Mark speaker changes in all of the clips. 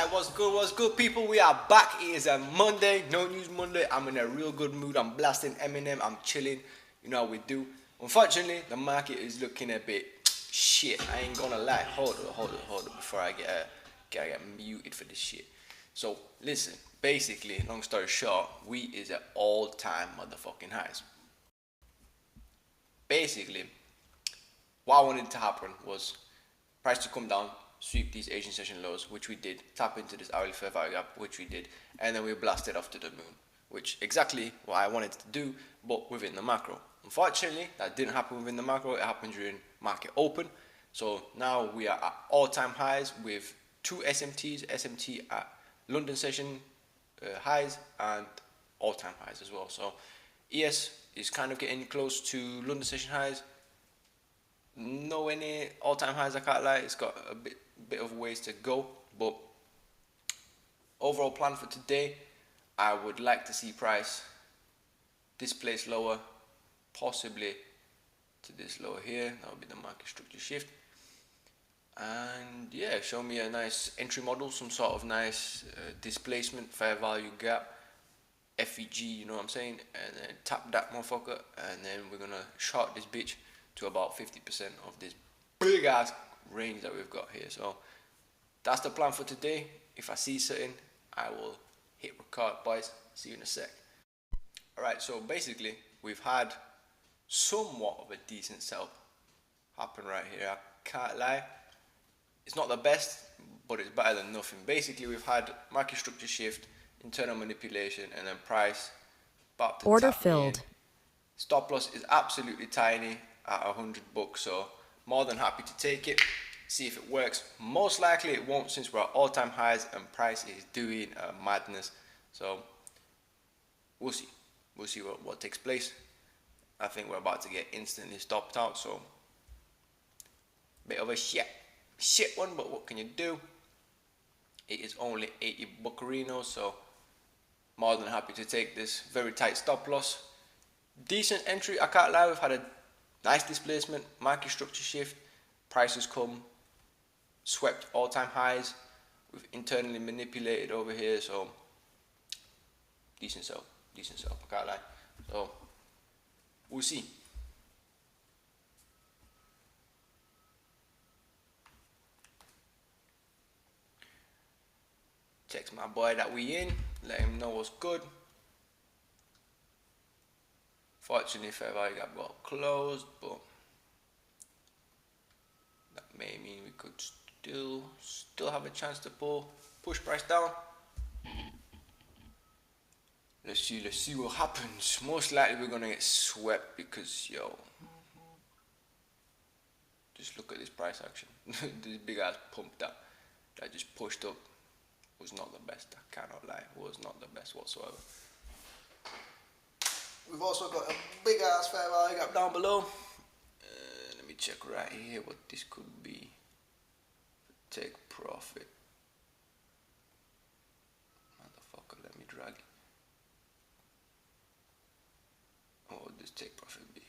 Speaker 1: Alright, what's good people? We are back. It is a Monday, no news Monday. I'm in a real good mood. I'm blasting Eminem, I'm chilling. You know how we do. Unfortunately, the market is looking a bit shit. I ain't gonna lie. Hold it before I get muted for this shit. So listen, basically, long story short, we is at all-time motherfucking highs. Basically, what I wanted to happen was price to come down, sweep these Asian session lows, which we did, tap into this hourly fair value gap, which we did, and then we blasted off to the moon, which exactly what I wanted to do, but within the macro. Unfortunately, that didn't happen within the macro, it happened during market open. So now we are at all-time highs with two SMTs, SMT at London session highs and all-time highs as well. So ES is kind of getting close to London session highs. Nowhere near all-time highs, I can't lie. It's got a bit of ways to go, but overall plan for today, I would like to see price displace lower, possibly to this lower here. That would be the market structure shift, and yeah, show me a nice entry model, some sort of nice displacement, fair value gap, FEG, you know what I'm saying, and then tap that motherfucker, and then we're gonna short this bitch to about 50% of this big ass range that we've got here. So that's the plan for today. If I see something, I will hit record, boys. See you in a sec. Alright, so basically we've had somewhat of a decent sell happen right here. I can't lie, it's not the best, but it's better than nothing. Basically we've had market structure shift, internal manipulation, and then price about to
Speaker 2: order
Speaker 1: tap
Speaker 2: filled.
Speaker 1: in. Stop loss is absolutely tiny at $100, so more than happy to take it, see if it works. Most likely it won't, since we're at all-time highs and price is doing madness. So we'll see what takes place. I think we're about to get instantly stopped out, so bit of a shit one, but what can you do? It is only 80 buccarinos, so more than happy to take this. Very tight stop loss, decent entry, I can't lie. We've had a nice displacement, market structure shift, prices come, swept all-time highs, we've internally manipulated over here, so decent sell, I can't lie. So we'll see. Text my boy that we in, let him know what's good. Fortunately, fair value gap got closed, but that may mean we could still have a chance to push price down. Let's see what happens. Most likely we're gonna get swept because just look at this price action. This big ass pump that just pushed up was not the best. I cannot lie, was not the best whatsoever. We've also got a big ass fair value gap down below. Let me check right here what this could be. Take profit. Motherfucker, let me drag it. What would this take profit be?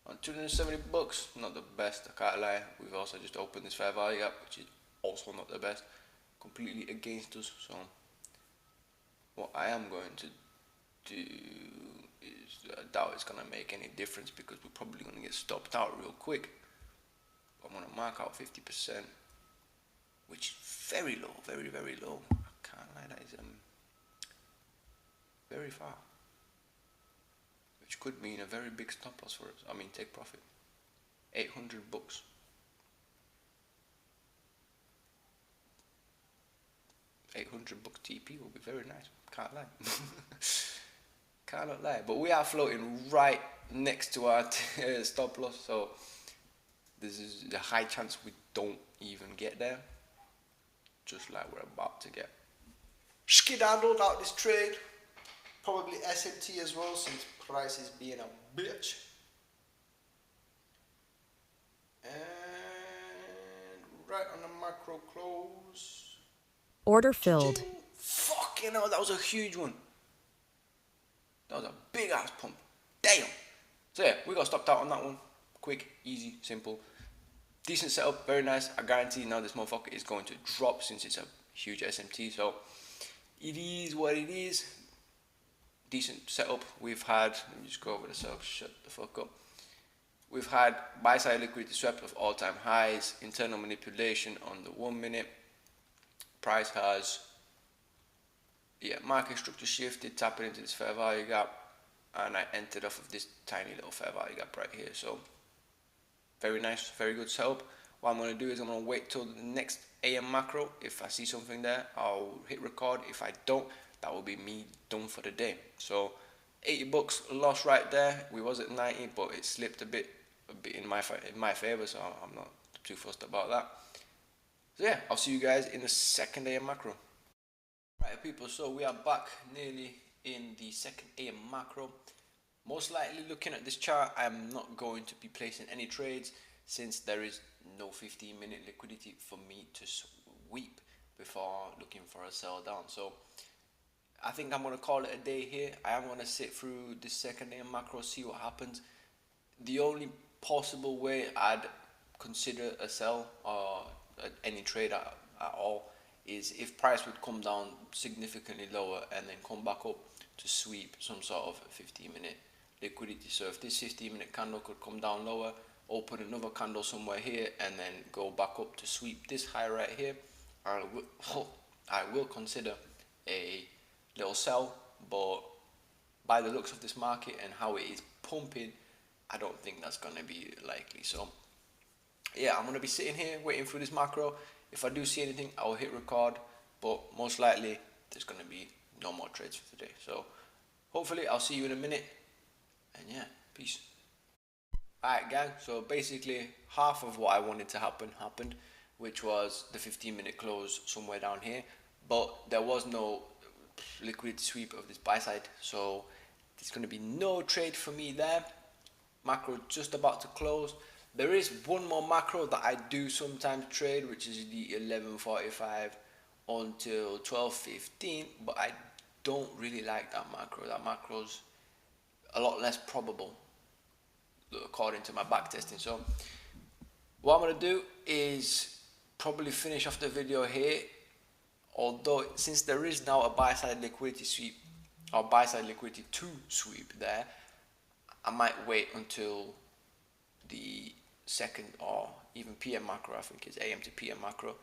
Speaker 1: On $270, not the best, I can't lie. We've also just opened this fair value gap, which is also not the best. Completely against us. So what I am going to do is, I doubt it's gonna make any difference because we're probably gonna get stopped out real quick. I'm gonna mark out 50%, which is very low, very low. I can't lie, that is very far, which could mean a very big stop loss for us. I mean, take profit. $800. $800 TP will be very nice. Can't lie. Cannot lie. But we are floating right next to our stop loss, so this is a high chance we don't even get there. Just like we're about to get skedaddled out this trade. Probably SMT as well, since price is being a bitch. And right on the macro close.
Speaker 2: Order filled.
Speaker 1: Fucking hell, that was a huge one. That was a big ass pump. Damn. So yeah, we got stopped out on that one. Quick, easy, simple. Decent setup, very nice. I guarantee now this motherfucker is going to drop since it's a huge SMT. So it is what it is. Decent setup. We've had, let me just go over the setup, shut the fuck up. We've had buy side liquidity swept of all time highs, internal manipulation on the 1 minute. Price has, market structure shifted, tapping into this fair value gap, and I entered off of this tiny little fair value gap right here. So very nice, very good setup. What I'm going to do is I'm going to wait till the next AM macro. If I see something there, I'll hit record. If I don't, that will be me done for the day. So 80 bucks loss right there. We was at 90, but it slipped a bit in my favor, so I'm not too fussed about that. So yeah, I'll see you guys in the second AM macro. Right, people, so we are back nearly in the second AM macro. Most likely, looking at this chart, I'm not going to be placing any trades since there is no 15-minute liquidity for me to sweep before looking for a sell down. So I think I'm going to call it a day here. I am going to sit through the second AM macro, see what happens. The only possible way I'd consider a sell or any trade at all is if price would come down significantly lower and then come back up to sweep some sort of 15-minute liquidity. So if this 15-minute candle could come down lower, open another candle somewhere here, and then go back up to sweep this high right here, I will consider a little sell. But by the looks of this market and how it is pumping, I don't think that's going to be likely. So yeah, I'm going to be sitting here waiting for this macro. If I do see anything, I will hit record, but most likely there's going to be no more trades for today. So hopefully I'll see you in a minute, and yeah, peace. Alright gang, so basically half of what I wanted to happen happened, which was the 15-minute close somewhere down here, but there was no liquidity sweep of this buy side, so there's going to be no trade for me there. Macro just about to close. There is one more macro that I do sometimes trade, which is the 11:45 until 12:15, but I don't really like that macro. That macro's a lot less probable according to my back testing. So what I'm going to do is probably finish off the video here, although since there is now a buy side liquidity sweep or buy side liquidity to sweep there, I might wait until the second or even PM macro, I think it's AM to PM macro,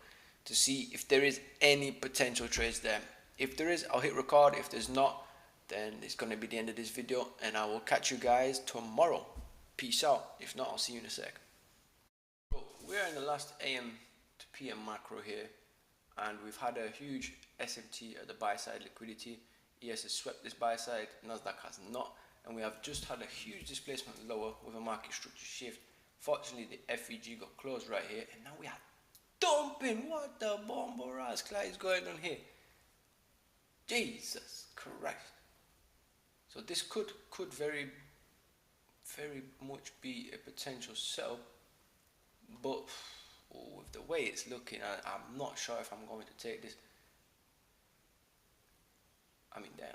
Speaker 1: to see if there is any potential trades there. If there is, I'll hit record. If there's not, then it's going to be the end of this video, and I will catch you guys tomorrow. Peace out. If not, I'll see you in a sec. So we're in the last AM to PM macro here, and we've had a huge SMT at the buy side liquidity. ES has swept this buy side, Nasdaq has not, and we have just had a huge displacement lower with a market structure shift. Fortunately, the FEG got closed right here, and now we are dumping. What the bomber ass is going on here? Jesus Christ. So this could very much be a potential sell, but with the way it's looking, I'm not sure if I'm going to take this. I mean, damn.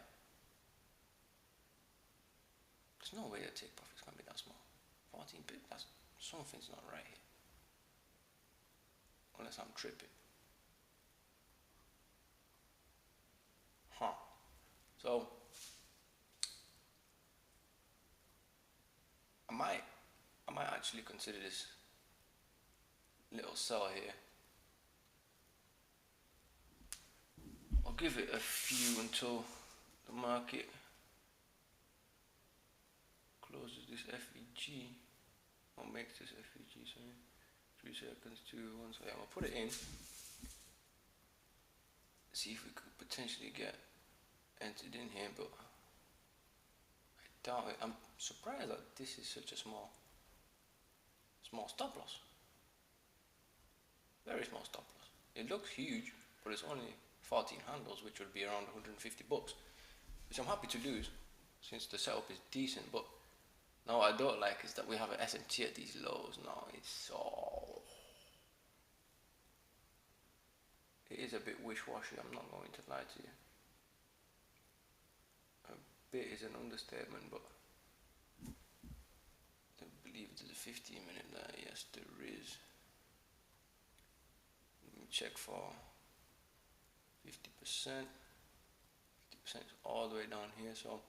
Speaker 1: There's no way the take profit's gonna be that small. 14 pips, that's something's not right here. Unless I'm tripping. Huh. So I might actually consider this little sell here. I'll give it a few until the market closes this FEG, or makes this FEG, sorry. 3 seconds, 2, 1, so yeah, I'll put it in. See if we could potentially get entered in here, but I doubt it. I'm surprised that this is such a small stop loss. Very small stop loss. It looks huge, but it's only 14 handles, which would be around 150 bucks, which I'm happy to lose since the setup is decent. But now what I don't like is that we have an SMT at these lows now. It is a bit wish-washy, I'm not going to lie to you. A bit is an understatement, but I believe there's a 15-minute there. Yes, there is. Let me check for 50%. 50% is all the way down here, so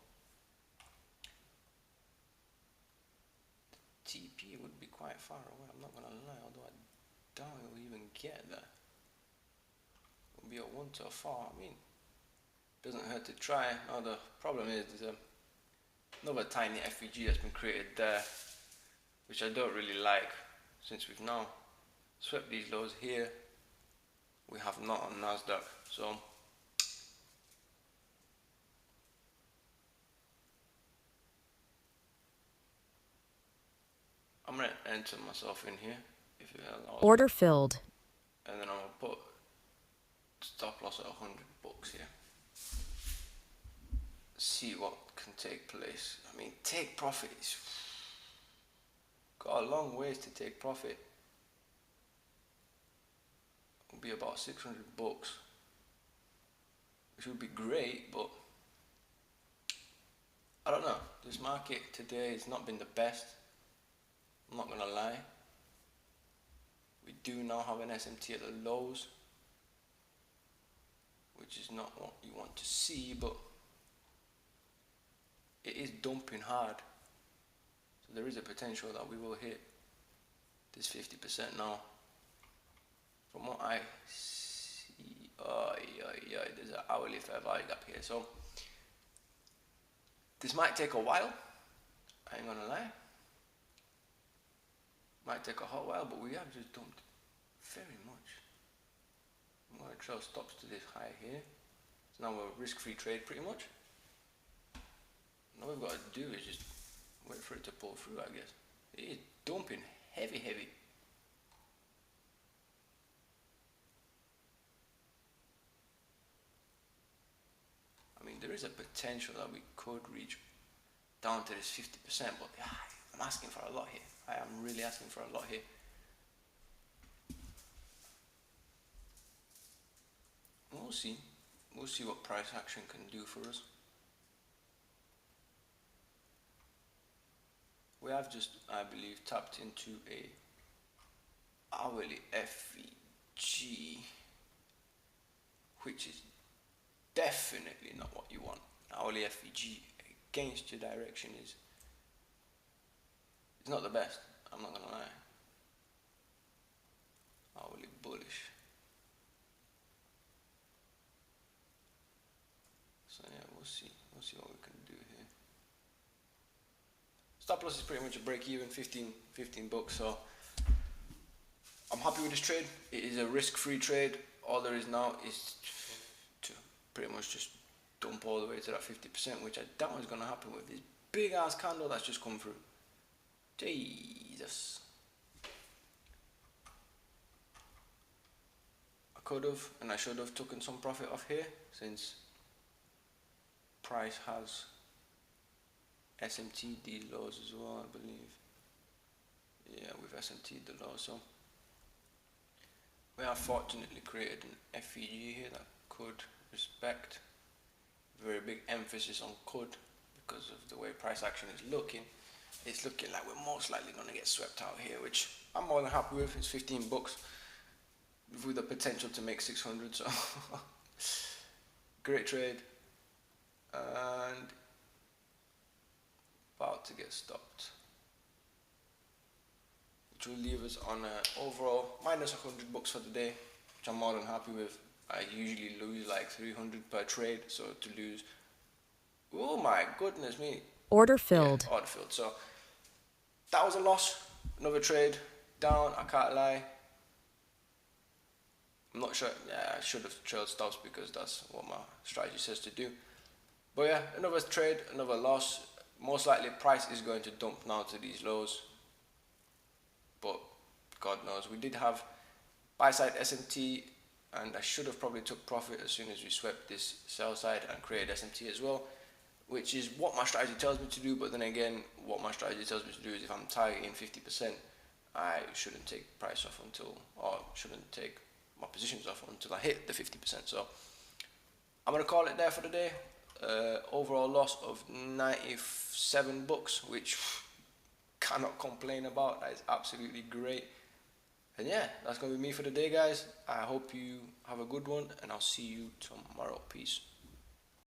Speaker 1: TP would be quite far away, I'm not gonna lie, although I doubt it will even get there. It will be a 1 to a 4, I mean, doesn't hurt to try. Now the problem is there's another tiny FVG that's been created there, which I don't really like, since we've now swept these lows here. We have not on NASDAQ, so I'm gonna enter myself in here if it allows
Speaker 2: Order
Speaker 1: me.
Speaker 2: filled.
Speaker 1: And then I'll put stop loss at 100 bucks here. See what can take place. I mean, take profit is got a long ways to take profit. It'll be about 600 bucks, which would be great, but I don't know. This market today has not been the best. I'm not gonna lie. We do now have an SMT at the lows, which is not what you want to see, but it is dumping hard. So there is a potential that we will hit this 50% now. From what I see, there's an hourly fair value gap here. So this might take a while. I ain't gonna lie. Might take a hot while, but we have just dumped very much. I'm gonna trail stops to this high here. So now we're risk-free trade pretty much. All we've got to do is just wait for it to pull through, I guess. It is dumping heavy. I mean, there is a potential that we could reach down to this 50%, but I'm asking for a lot here. I am really asking for a lot here. We'll see. We'll see what price action can do for us. We have just, I believe, tapped into a hourly FVG, which is definitely not what you want. Hourly FVG against your direction is it's not the best. I'm not gonna lie. Hourly bullish. So yeah, we'll see. We'll see what we can do here. Stop loss is pretty much a break even, 15 bucks. So I'm happy with this trade. It is a risk-free trade. All there is now is to pretty much just dump all the way to that 50%, which I doubt is gonna happen with this big ass candle that's just come through. Jesus. I could have and I should have taken some profit off here, since price has SMT these lows as well, I believe. Yeah, we've SMT'd the low, so we have fortunately created an FVG here that could respect. Very big emphasis on could, because of the way price action is looking. It's looking like we're most likely going to get swept out here, which I'm more than happy with. It's 15 bucks with the potential to make 600, so great trade. And about to get stopped, which will leave us on an overall minus 100 bucks for the day, which I'm more than happy with. I usually lose like 300 per trade, so to lose, oh my goodness me.
Speaker 2: Order filled.
Speaker 1: Yeah, order filled. So that was a loss. Another trade down, I can't lie. I'm not sure. Yeah, I should have trailed stops because that's what my strategy says to do. But yeah, another trade, another loss. Most likely price is going to dump now to these lows. But God knows. We did have buy side SMT, and I should have probably took profit as soon as we swept this sell side and created SMT as well, which is what my strategy tells me to do. But then again, what my strategy tells me to do is if I'm targeting 50%, I shouldn't take price off until, or shouldn't take my positions off until I hit the 50%. So I'm gonna call it there for the day. Overall loss of 97 bucks, which cannot complain about. That is absolutely great. And yeah, that's gonna be me for the day, guys. I hope you have a good one, and I'll see you tomorrow. Peace.